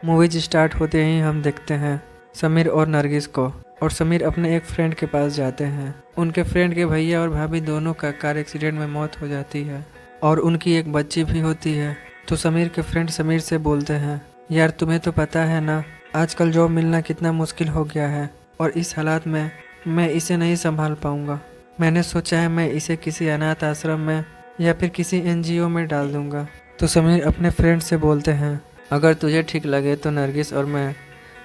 Movies start होते ही हम देखते हैं समीर और नरगिस को। और समीर अपने एक फ्रेंड के पास जाते हैं। उनके फ्रेंड के भैया और भाभी दोनों का कार एक्सीडेंट में मौत हो जाती है और उनकी एक बच्ची भी होती है। तो समीर के फ्रेंड समीर से बोलते हैं, यार तुम्हें तो पता है ना, आजकल जॉब मिलना कितना मुश्किल हो गया है और इस हालात में मैं इसे नहीं संभाल पाऊंगा। मैंने सोचा है मैं इसे किसी अनाथ आश्रम में या फिर किसी एनजीओ में डाल दूंगा। तो समीर अपने फ्रेंड से बोलते हैं, अगर तुझे ठीक लगे तो नरगिस और मैं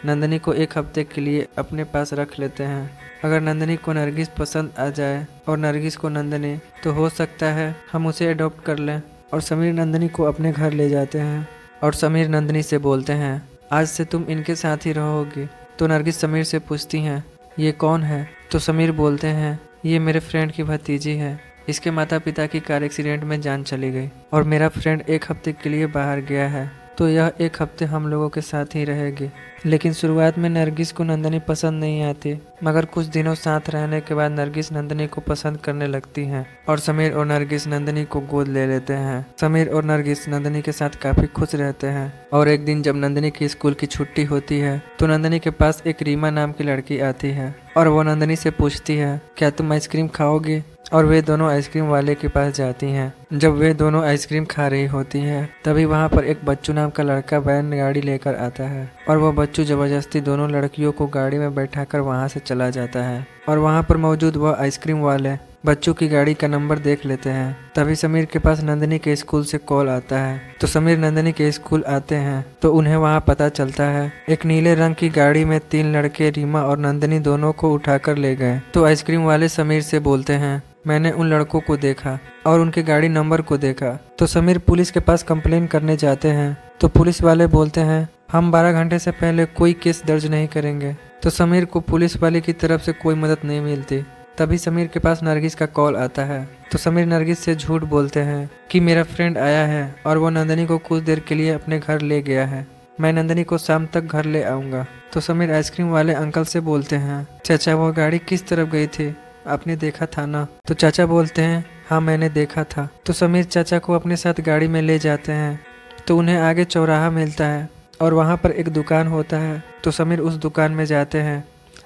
नंदनी को एक हफ्ते के लिए अपने पास रख लेते हैं। अगर नंदनी को नरगिस पसंद आ जाए और नरगिस को नंदनी, तो हो सकता है हम उसे अडॉप्ट कर लें। और समीर नंदनी को अपने घर ले जाते हैं। और समीर नंदनी से बोलते हैं, आज से तुम इनके साथ ही रहोगी। तो नरगिस समीर से पूछती हैं, ये कौन है? तो समीर बोलते हैं, ये मेरे फ्रेंड की भतीजी है। इसके माता पिता की कार एक्सीडेंट में जान चली गई और मेरा फ्रेंड एक हफ्ते के लिए बाहर गया है, तो यह एक हफ्ते हम लोगों के साथ ही रहेगी। लेकिन शुरुआत में नरगिस को नंदनी पसंद नहीं आती, मगर कुछ दिनों साथ रहने के बाद नरगिस नंदनी को पसंद करने लगती हैं और समीर और नरगिस नंदनी को गोद ले लेते हैं। समीर और नरगिस नंदनी के साथ काफी खुश रहते हैं। और एक दिन जब नंदनी की स्कूल की छुट्टी होती है तो नंदनी के पास एक रीमा नाम की लड़की आती है और वो नंदनी से पूछती है, क्या तुम आइसक्रीम खाओगी? और वे दोनों आइसक्रीम वाले के पास जाती हैं। जब वे दोनों आइसक्रीम खा रही होती हैं तभी वहाँ पर एक बच्चू नाम का लड़का बैल गाड़ी लेकर आता है और वह बच्चू जबरदस्ती दोनों लड़कियों को गाड़ी में बैठाकर वहाँ से चला जाता है। और वहाँ पर मौजूद वह आइसक्रीम वाले बच्चों की गाड़ी का नंबर देख लेते हैं। तभी समीर के पास नंदनी के स्कूल से कॉल आता है। तो समीर नंदनी के स्कूल आते हैं तो उन्हें वहाँ पता चलता है एक नीले रंग की गाड़ी में 3 लड़के रीमा और नंदनी दोनों को उठाकर ले गए। तो आइसक्रीम वाले समीर से बोलते हैं, मैंने उन लड़कों को देखा और उनके गाड़ी नंबर को देखा। तो समीर पुलिस के पास कंप्लेन करने जाते हैं। तो पुलिस वाले बोलते हैं, हम 12 घंटे से पहले कोई केस दर्ज नहीं करेंगे। तो समीर को पुलिस वाले की तरफ से कोई मदद नहीं मिलती। तभी समीर के पास नरगिस का कॉल आता है। तो समीर नरगिस से झूठ बोलते हैं कि मेरा फ्रेंड आया है और वो नंदनी को कुछ देर के लिए अपने घर ले गया है, मैं नंदनी को शाम तक घर ले आऊँगा। तो समीर आइसक्रीम वाले अंकल से बोलते हैं, चाचा वो गाड़ी किस तरफ गई थी, आपने देखा था ना? तो चाचा बोलते हैं, हाँ मैंने देखा था। तो समीर चाचा को अपने साथ गाड़ी में ले जाते हैं। तो उन्हें आगे चौराहा मिलता है और वहाँ पर एक दुकान होता है। तो समीर उस दुकान में जाते हैं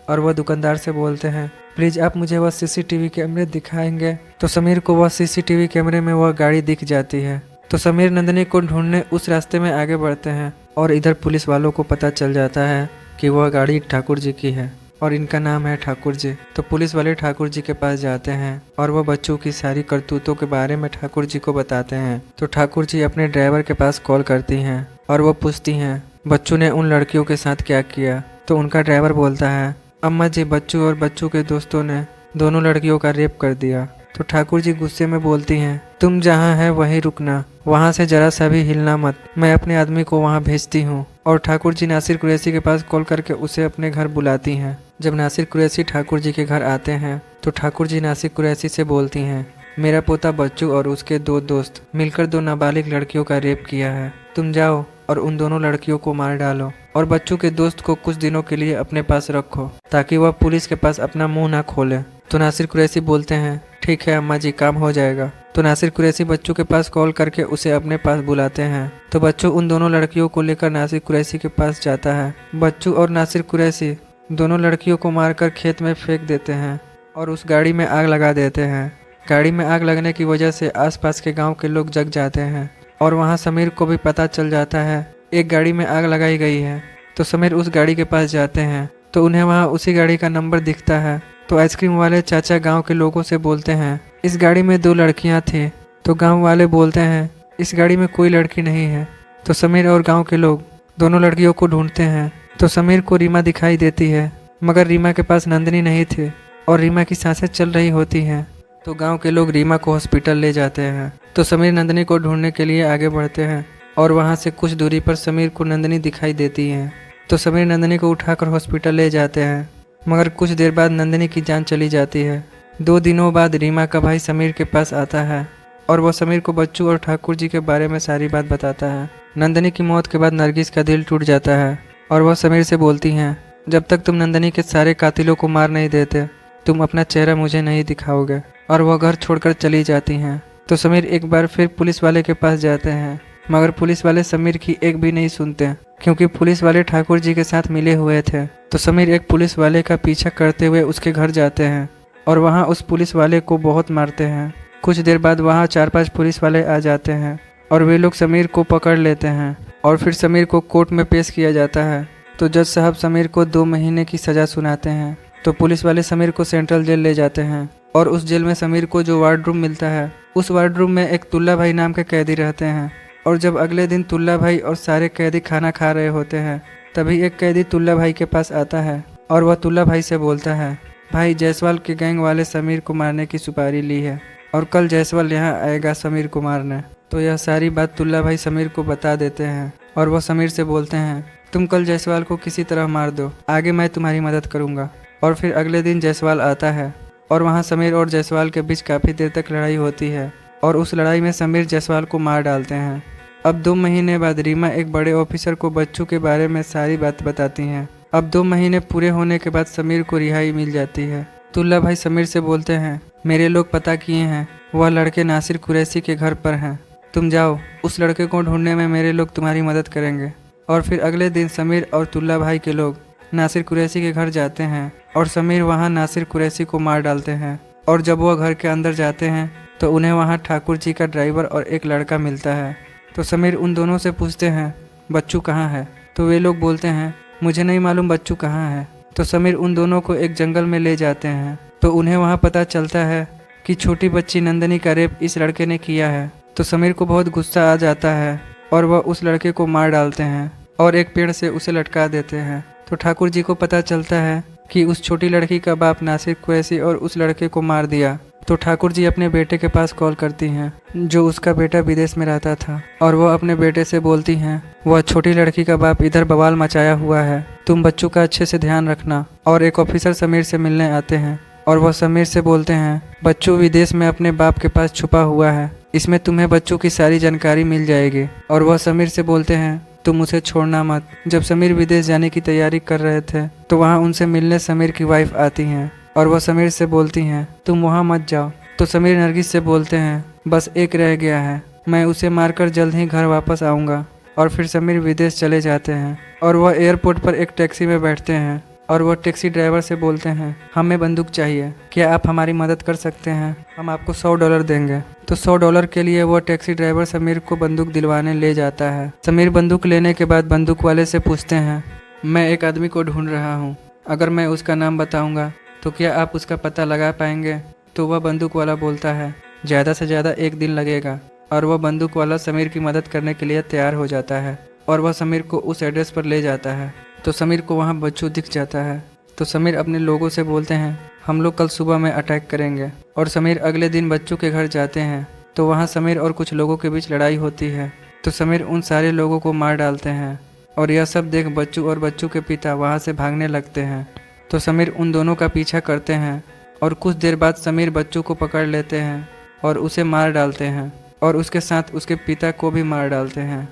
और वह दुकानदार से बोलते हैं, प्लीज़ आप मुझे वह सीसीटीवी कैमरे दिखाएंगे? तो समीर को वह सीसीटीवी कैमरे में वह गाड़ी दिख जाती है। तो समीर नंदनी को ढूंढने उस रास्ते में आगे बढ़ते हैं और इधर पुलिस वालों को पता चल जाता है कि वह गाड़ी ठाकुर जी की है और इनका नाम है ठाकुर जी। तो पुलिस वाले ठाकुर जी के पास जाते हैं और वह बच्चों की सारी करतूतों के बारे में ठाकुर जी को बताते हैं। तो ठाकुर जी अपने ड्राइवर के पास कॉल करती हैं और वह पूछती हैं, बच्चू ने उन लड़कियों के साथ क्या किया? तो उनका ड्राइवर बोलता है, अम्मा जी बच्चू और बच्चू के दोस्तों ने दोनों लड़कियों का रेप कर दिया। तो ठाकुर जी गुस्से में बोलती हैं, तुम जहाँ है वहीं रुकना, वहाँ से जरा सा भी हिलना मत, मैं अपने आदमी को वहाँ भेजती हूँ। और ठाकुर जी नासिर कुरैशी के पास कॉल करके उसे अपने घर बुलाती हैं। जब नासिर कुरैशी ठाकुर जी के घर आते हैं तो ठाकुर जी नासिर कुरैशी से बोलती हैं, मेरा पोता बच्चू और उसके 2 दोस्त मिलकर 2 नाबालिग लड़कियों का रेप किया है, तुम जाओ और उन दोनों लड़कियों को मार डालो और बच्चू के दोस्त को कुछ दिनों के लिए अपने पास रखो ताकि वह पुलिस के पास अपना मुंह ना खोले। तो नासिर कुरैशी बोलते हैं, ठीक है अम्मा जी, काम हो जाएगा। तो नासिर कुरैशी बच्चू के पास कॉल करके उसे अपने पास बुलाते हैं। तो बच्चू उन दोनों लड़कियों को लेकर नासिर कुरैशी के पास जाता है। बच्चू और नासिर कुरैशी दोनों लड़कियों को मारकर खेत में फेंक देते हैं और उस गाड़ी में आग लगा देते हैं। गाड़ी में आग लगने की वजह से आसपास के गाँव के लोग जग जाते हैं और वहाँ समीर को भी पता चल जाता है एक गाड़ी में आग लगाई गई है। तो समीर उस गाड़ी के पास जाते हैं तो उन्हें वहाँ उसी गाड़ी का नंबर दिखता है। तो आइसक्रीम वाले चाचा गांव के लोगों से बोलते हैं, इस गाड़ी में 2 लड़कियां थी। तो गांव वाले बोलते हैं, इस गाड़ी में कोई लड़की नहीं है। तो समीर और गांव के लोग दोनों लड़कियों को ढूंढते हैं। तो समीर को रीमा दिखाई देती है, मगर रीमा के पास नंदनी नहीं थी और रीमा की सांसें चल रही होती हैं। तो गाँव के लोग रीमा को हॉस्पिटल ले जाते हैं। तो समीर नंदनी को ढूंढने के लिए आगे बढ़ते हैं और वहाँ से कुछ दूरी पर समीर को नंदनी दिखाई देती है। तो समीर नंदनी को उठाकर हॉस्पिटल ले जाते हैं, मगर कुछ देर बाद नंदनी की जान चली जाती है। 2 दिनों बाद रीमा का भाई समीर के पास आता है और वह समीर को बच्चू और ठाकुर जी के बारे में सारी बात बताता है। नंदनी की मौत के बाद नरगिस का दिल टूट जाता है और वह समीर से बोलती हैं, जब तक तुम नंदनी के सारे कातिलों को मार नहीं देते तुम अपना चेहरा मुझे नहीं दिखाओगे। और वह घर छोड़कर चली जाती हैं। तो समीर एक बार फिर पुलिस वाले के पास जाते हैं, मगर पुलिस वाले समीर की एक भी नहीं सुनते क्योंकि पुलिस वाले ठाकुर जी के साथ मिले हुए थे। तो समीर एक पुलिस वाले का पीछा करते हुए उसके घर जाते हैं और वहाँ उस पुलिस वाले को बहुत मारते हैं। कुछ देर बाद वहाँ 4-5 पुलिस वाले आ जाते हैं और वे लोग समीर को पकड़ लेते हैं और फिर समीर को कोर्ट में पेश किया जाता है। तो जज साहब समीर को 2 महीने की सज़ा सुनाते हैं। तो पुलिस वाले समीर को सेंट्रल जेल ले जाते हैं और उस जेल में समीर को जो वार्ड रूम मिलता है, उस वार्ड रूम में एक तुल्ला भाई नाम के कैदी रहते हैं। और जब अगले दिन तुल्ला भाई और सारे कैदी खाना खा रहे होते हैं, तभी एक कैदी तुल्ला भाई के पास आता है और वह तुल्ला भाई से बोलता है, भाई जायसवाल के गैंग वाले समीर को मारने की सुपारी ली है और कल जायसवाल यहाँ आएगा समीर को मारने। तो यह सारी बात तुल्ला भाई समीर को बता देते हैं और वह समीर से बोलते हैं, तुम कल जायसवाल को किसी तरह मार दो, आगे मैं तुम्हारी मदद करूँगा। और फिर अगले दिन जायसवाल आता है और वहाँ समीर और जायसवाल के बीच काफ़ी देर तक लड़ाई होती है और उस लड़ाई में समीर जायसवाल को मार डालते हैं। अब 2 महीने बाद रीमा एक बड़े ऑफिसर को बच्चों के बारे में सारी बात बताती हैं। अब 2 महीने पूरे होने के बाद समीर को रिहाई मिल जाती है। तुल्ला भाई समीर से बोलते हैं, मेरे लोग पता किए हैं, वह लड़के नासिर कुरैशी के घर पर हैं, तुम जाओ, उस लड़के को ढूंढने में मेरे लोग तुम्हारी मदद करेंगे। और फिर अगले दिन समीर और तुल्ला भाई के लोग नासिर कुरैशी के घर जाते हैं और समीर वहां नासिर कुरैशी को मार डालते हैं। और जब वह घर के अंदर जाते हैं तो उन्हें वहां ठाकुर जी का ड्राइवर और एक लड़का मिलता है। तो समीर उन दोनों से पूछते हैं, बच्चू कहाँ है? तो वे लोग बोलते हैं, मुझे नहीं मालूम बच्चू कहाँ है। तो समीर उन दोनों को एक जंगल में ले जाते हैं। तो उन्हें वहाँ पता चलता है कि छोटी बच्ची नंदनी का रेप इस लड़के ने किया है। तो समीर को बहुत गुस्सा आ जाता है और वह उस लड़के को मार डालते हैं और एक पेड़ से उसे लटका देते हैं। तो ठाकुर जी को पता चलता है कि उस छोटी लड़की का बाप नासिर कुरैशी और उस लड़के को मार दिया। तो ठाकुर जी अपने बेटे के पास कॉल करती हैं, जो उसका बेटा विदेश में रहता था, और वो अपने बेटे से बोलती हैं, वह छोटी लड़की का बाप इधर बवाल मचाया हुआ है, तुम बच्चों का अच्छे से ध्यान रखना। और एक ऑफिसर समीर से मिलने आते हैं और वह समीर से बोलते हैं, बच्चू विदेश में अपने बाप के पास छुपा हुआ है, इसमें तुम्हें बच्चों की सारी जानकारी मिल जाएगी। और वह समीर से बोलते हैं, तुम उसे छोड़ना मत। जब समीर विदेश जाने की तैयारी कर रहे थे तो वहाँ उनसे मिलने समीर की वाइफ आती हैं और वह समीर से बोलती हैं, तुम वहाँ मत जाओ। तो समीर नरगिस से बोलते हैं, बस एक रह गया है, मैं उसे मारकर जल्द ही घर वापस आऊँगा। और फिर समीर विदेश चले जाते हैं और वह एयरपोर्ट पर एक टैक्सी में बैठते हैं और वह टैक्सी ड्राइवर से बोलते हैं, हमें बंदूक चाहिए, क्या आप हमारी मदद कर सकते हैं? हम आपको $100 देंगे। तो $100 के लिए वह टैक्सी ड्राइवर समीर को बंदूक दिलवाने ले जाता है। समीर बंदूक लेने के बाद बंदूक वाले से पूछते हैं, मैं एक आदमी को ढूंढ रहा हूँ, अगर मैं उसका नाम बताऊँगा तो क्या आप उसका पता लगा पाएंगे? तो वह बंदूक वाला बोलता है, ज़्यादा से ज़्यादा 1 दिन लगेगा। और वह बंदूक वाला समीर की मदद करने के लिए तैयार हो जाता है और वह समीर को उस एड्रेस पर ले जाता है। तो समीर को वहाँ बच्चू दिख जाता है। तो समीर अपने लोगों से बोलते हैं, हम लोग कल सुबह में अटैक करेंगे। और समीर अगले दिन बच्चू के घर जाते हैं तो वहाँ समीर और कुछ लोगों के बीच लड़ाई होती है। तो समीर उन सारे लोगों को मार डालते हैं और यह सब देख बच्चू और बच्चू के पिता वहाँ से भागने लगते हैं। तो समीर उन दोनों का पीछा करते हैं और कुछ देर बाद समीर बच्चू को पकड़ लेते हैं और उसे मार डालते हैं और उसके साथ उसके पिता को भी मार डालते हैं।